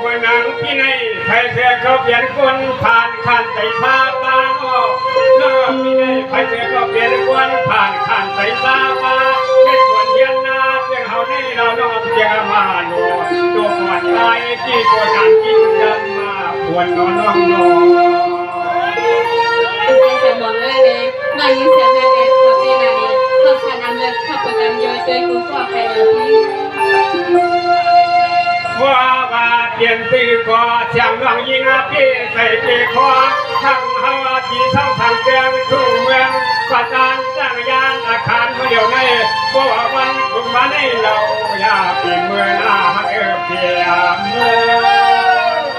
วันนังพี่ในไทยเสือเขาเปลี่ยนคนผ่านขันใจซาบานอน้องพี่ในไทยเสือเขาเปลี่ยนคนผ่านขันใจซาบาในส่วนเฮียนนาเพียงเขาในเราน้องเพียงมาโนตัวก่อนตายที่ตัวฉันกินยำมาควรนอนน้องนอนเป็นเสียงบอกเลยนายยินเสียงแม่เด็กขับที่นานี้ขับชานำเลือกขับประจำเยอะเจอคุณพ่อใครเลยพี่ว่าเปลี่ยนสื่อก็เสียงน้องยิงพี่ใส่เกคอทั้งเฮาที่ช่องทางเตียงทุ่งเมืองประจานจ้างยานอาคารเดียวในว่าวันคุมมาในเราอยากเป็นเมื่อหน้าฮักเพียงเมื่อ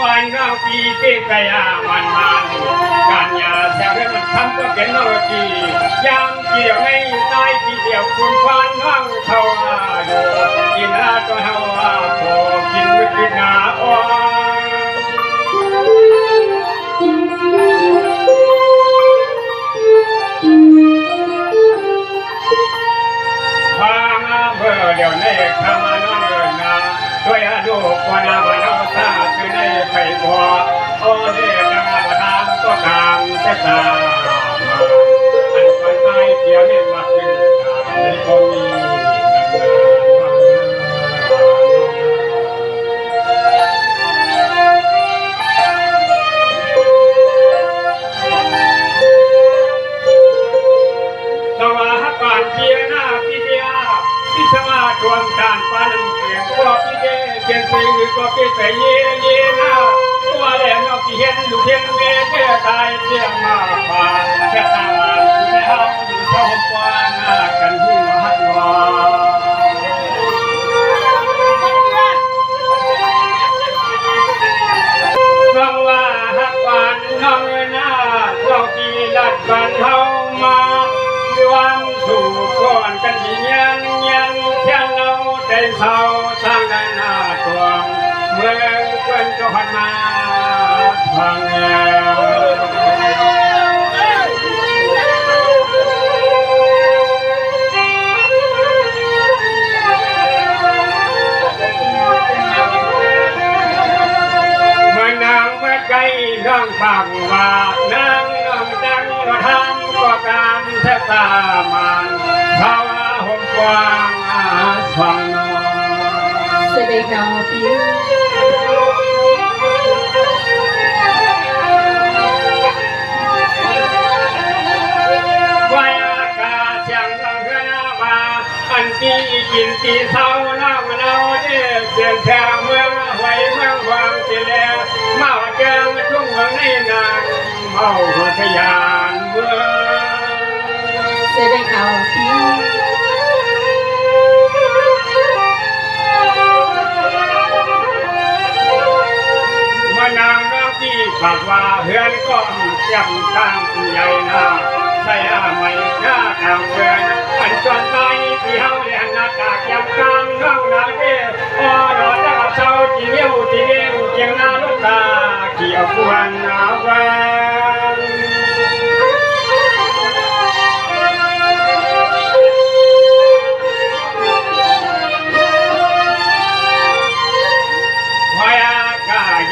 วันเราปีเตกยามันการยาแสงมันทำก็เป็นโลกียามเกี่ยวให้ตายที่เดียวคุณควันห้องเท่าอยู่กินอาตัวเฮาพอกินไม่กินหนาอ่พามาเบอร์เดี๋ยวนี้ทำมาน้องเงินนาด้วยลูกคนอาบ้านเราตาคือในไผ่บัวโอ้เด็กดังประทานก็ตามเสตาอันคนตายเกี่ยวเนี่ยมาคือในคนมีสวัสดิ์ก่อนเพียหน้าพิเดียพิสมาดวงการปานเสียงก็พิเดเขียนสื่อก็พิเศษเย่หน้าตัวแหลมเราพิเห็นดูเห็นเมฆเพื่อตายเสียงมาผ่านแค่ตาวันที่เฮาอยู่สองปานหน้ากันที่มาหักวาฟังว่าหักวันน้องหน้าเราปีลัดบันเฮามาความสู่ก่อนกันที่ยังเที่ยงเราได้เศร้าสร้างได้หน้าตัวเมื่อเพื่อนก็ผ่านมาฟังเมื่อนางเมื่อไกลน้องฟังว่านางน้องจังก็ทำก็การแทบตามันภาวะห่มกว้างฟังนอนเสด็จน้องพี่วายอากาศเสียงรังเฮือมาอันที่กินที่เศร้าเล่าเล่าเด็กเสียงแค่เมืองไว้เมืองวางเสียแล้วมาเกิงทุ่งเมืองในนางเมาหัวทยานเมืองเสด็จน้องพี่นางรักที่ฝากว่าเฮือนก้อนจำตั้งใหญ่นาใส่ไม่หน้าทางเฮือนอันจนไปที่เฮาเรียนหน้าตากยำกลางน้องนาเกอ้อรอจะเศร้าที่เลี้ยวเกียงนาลูกตาเกี่ยวกวนหนาวแวง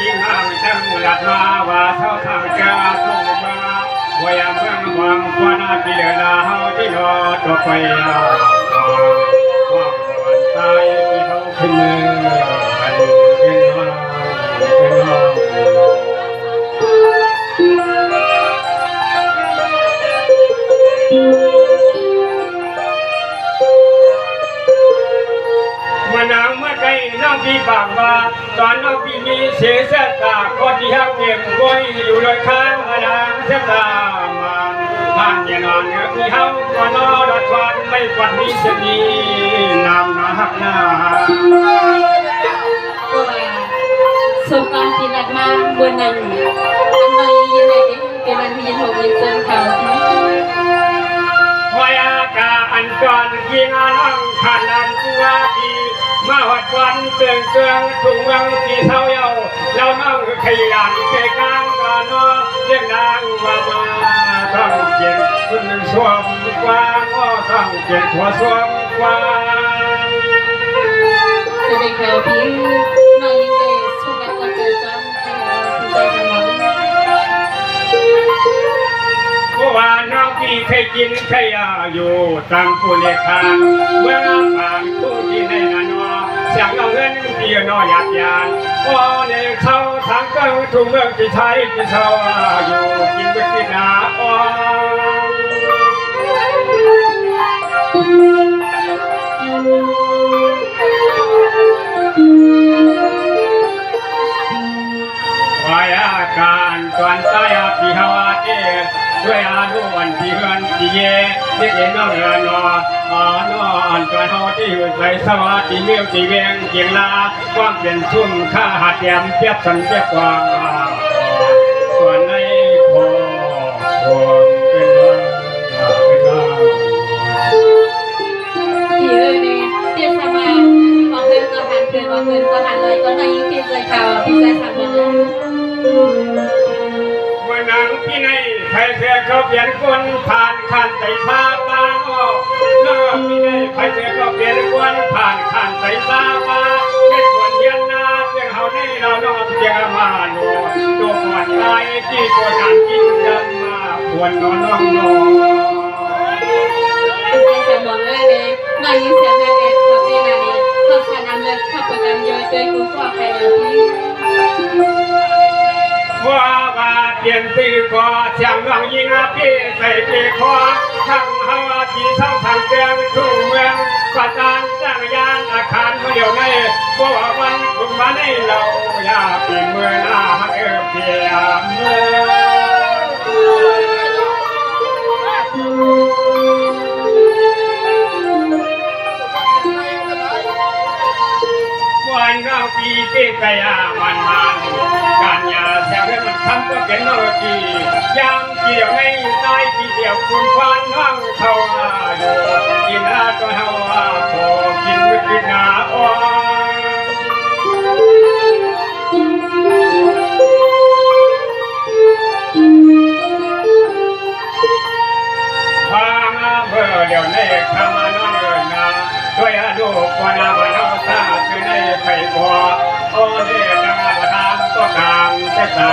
ยิ่งห่างจังหลัดมาว่าเท่าทางแก่ตรงมาว่าอย่างเมืองวังควรที่เดือดเฮาที่รอตัวไปความวันตายที่เขาขึ้นมือกันเป็นห้องมานางเมื่อไกลน้องพี่ปากว่าตอนน้องพี่มีเสียเสตาก็ที่ฮักเก็บไว้อยู่เลยข้างนางเสตามันผ่านอย่างนั้นพี่เฮาก็นอดัดฟันไม่ฝันนี้จะมีนำนาฮักนาสมการที่นัดมาบนนั้นอันใดยินใดเป็นวันที่ยินหกยินเจินเขาวายากาอันก่อนยิงอันอังขันอันตัวดีมาหัดวันเตือนถุงเมืองที่เท่าเยาเราน้องขยันใจกลางกันเนาะเรียกนางมาต้องเย็นคุณ สวมกว้างก็ต้องเก็บหัวสวมกว้าง จะได้แค่พี่น้องยิงเดชช่วยกันก็เจอจำแค่พี่ใจสมอง เมื่อวานน้องพี่เคยกินเคยอยู่ตั้งผู้เลี้ยงทางเมื่อผ่านผู้ที่ในนานอเสียงเราเงินที่นอหยาดยานพอในเขาทางเกิงทุ่งเมืองที่ไทยที่เศร้าอยู่กินเวทีนาอ่วายอาการตอนตายพี่ฮาวาเตด้วยอาดุวันที่เฮือนที่เย่เด็กเอ็นน้องเรือนอนอนตอนเฮาที่หุ่นใส่สวัสดีเมียวที่เวียงเกียงลาความเป็นชุ่มข้าหัดแยมเปียบสันเปียบกวางส่วนในคอคงเป็นว่าพี่เอ้ยเนี่ยเตี้ยสมาพอเพื่อนก็หันเพื่อนว่าเพื่อนก็หันเลยก็น้องยิงพี่ใจเขาพี่ใจสมอง เมื่อนางพี่ในไทยเสียเขาเปลี่ยนคนผ่านขันใจซาบานอเมื่อพี่ในไทยเสียเขาเปลี่ยนคนผ่านขันใจซาบาในส่วนเฮียนนาเพียงเขาในเรานอกเพียงมาโนตัวก่อนตายที่ตัวการกินยำมาควรนอนน้องนอน เป็นใจสมองเลยเลยน้องยิงเสียงแม่เด็กเขาเป็นอะไรเขาสนามเลยเขาประกันเยอะเกินกูก็ใครเลยพี่ ว่าเปลี่ยนสื่อก็เสียงน้องยิงพี่ใส่เกคอทั้งเฮาที่ทั้งทางแกงทุ่งเมืองประจานจักรยานอาคารเดียวในบ่ว่าวันคุณมาในเราอยากเป็นเมื่อหน้าฮักเพียงเมื่อวันเราปีเกกยามันการยาแสงมันทำก็เป็นโนกียามเกี่ยวให้ตายที่เดียวคุณควันนั่งเท่าอยู่กินอาก็เท่าพอกินไม่กินนาอ่อนพามาเบอร์เดี๋ยวนี้ทำมาน้องเอิญนาด้วยอาดูกว่านาบ้านเราตาคือในไผ่บัวโอ้เด็กดังประทานก็กลางเสตา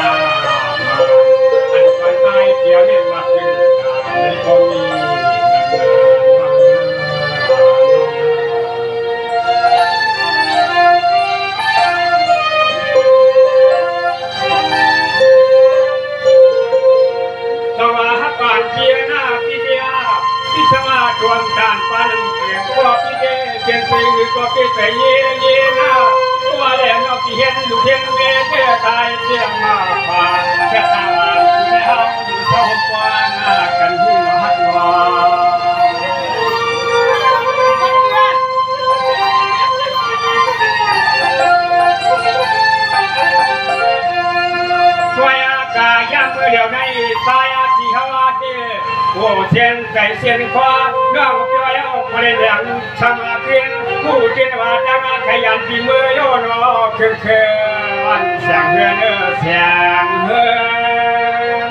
อันก่อนตายเกี่ยวนี่มาถึงในคงมีสวัสดิ์ก่อนเพียหน้าพิเดียพิสมาดวงดานปันเสียงก็พิเดเสียงสื่อก็พิเศษเย่เย่หน้าตัวแหลมเราที่เห็นลูกเห็นเมฆเทตายเสียงมาป่าแค่ตาอยู่ในห้องอยู่เท่าปานหน้ากันหูหัดวาสวยอากาศยามเมื่อเดียวในสายอาทิฮาวาเดโอ้เชียนไก่เชียนควาน้องเปียวเอาคนเลี้ยงช่างอาเพียนผู้เจนว่าจังขยันปีมือโยนอเควันเสียงเฮือนเสียงเฮือน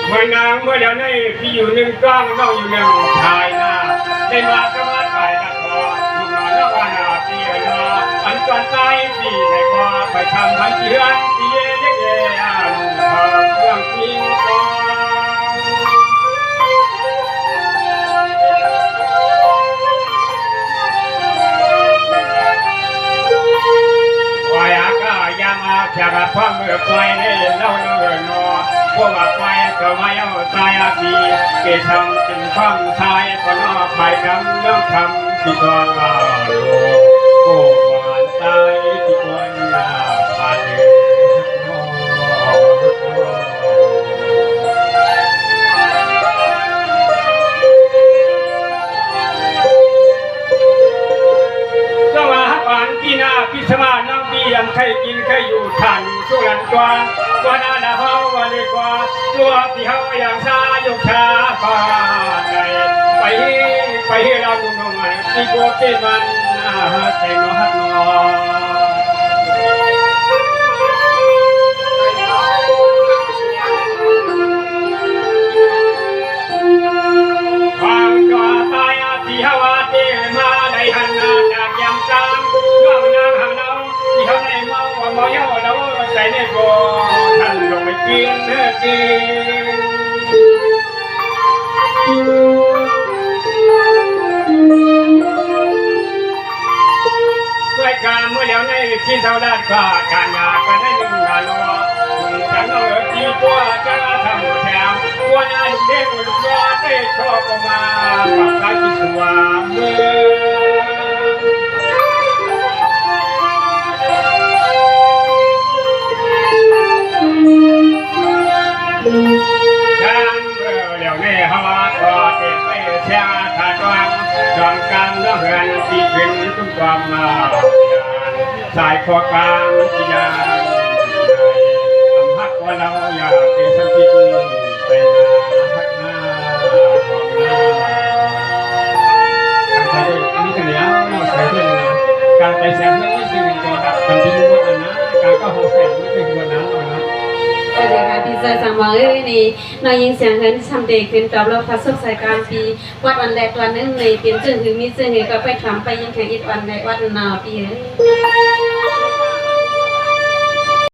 เมื่อนางเมื่อเดี๋ยวนี้พี่อยู่หนึ่งกล้องน้องอยู่หนึ่งชายหน้าได้มากระมาไปละครลูกน้อยน้องวานาเตียนออันก่อนตายพี่ในกว่าไปทำพันเชือนเตียเล็กเอ๋อาลูกทางเรื่องจริงก่อนวายากายามาจากฟังเมื่อไปในเล่าเรื่องนอพวกไปก็ไม่เอาตายอาบีเกชำจึงฟังชายก็นอไปดำเรื่องคำที่ก่อนลาโลโกวานตายที่ควรลาพันสวัสดิ์ปานที่นาพิสมาน้ำเบี้ยมใครกินใครอยู่ทันทุรันกวนวันนาเฮาวันดีกว่าตัวที่เฮาอย่างชาโยกชาฟ้าใจไปเราดูหน่อยที่โกเกมันใจนอฮักนอ ในบ่อท่านลงไปกินเนื้อกินด้วยการเมื่อแล้วในกินเท่าด้านก็การงานกันให้หนึ่งงานล้อฉันเอาจีตัวจะทำแถมตัวนั้นลูกเด็กลูกยอดได้ชอบออกมาปรับการกินสวามมือฉันเดี๋ยวนี้ฮะก็เก็บไปเสียขาดวางจองกันแล้วเหือนที่ขึ้นทุกความมาสายคอกลางที่ยางอำพักว่าเราอยากเป็นสักทีไปนาพักหน้าของหน้าการไปนี่กันแล้วเราใส่เพื่อนนะการไปแซมเพื่อนไม่สิ่งก่อดับกันที่มุ่งมั่นนะการก็หกแสนไม่เป็นคนนั้นหรอกนะเลยค่ะพี่เจ้าสังวรนี่น้อยยิงเสียงเหินทำเด็กขึ้นกับเราพัสดุสายการปีวัดวันแรกวันนึงในเป็นจึงคือมีจึงก็ไปทำไปยังแข่งอีกวันในวัดนาปี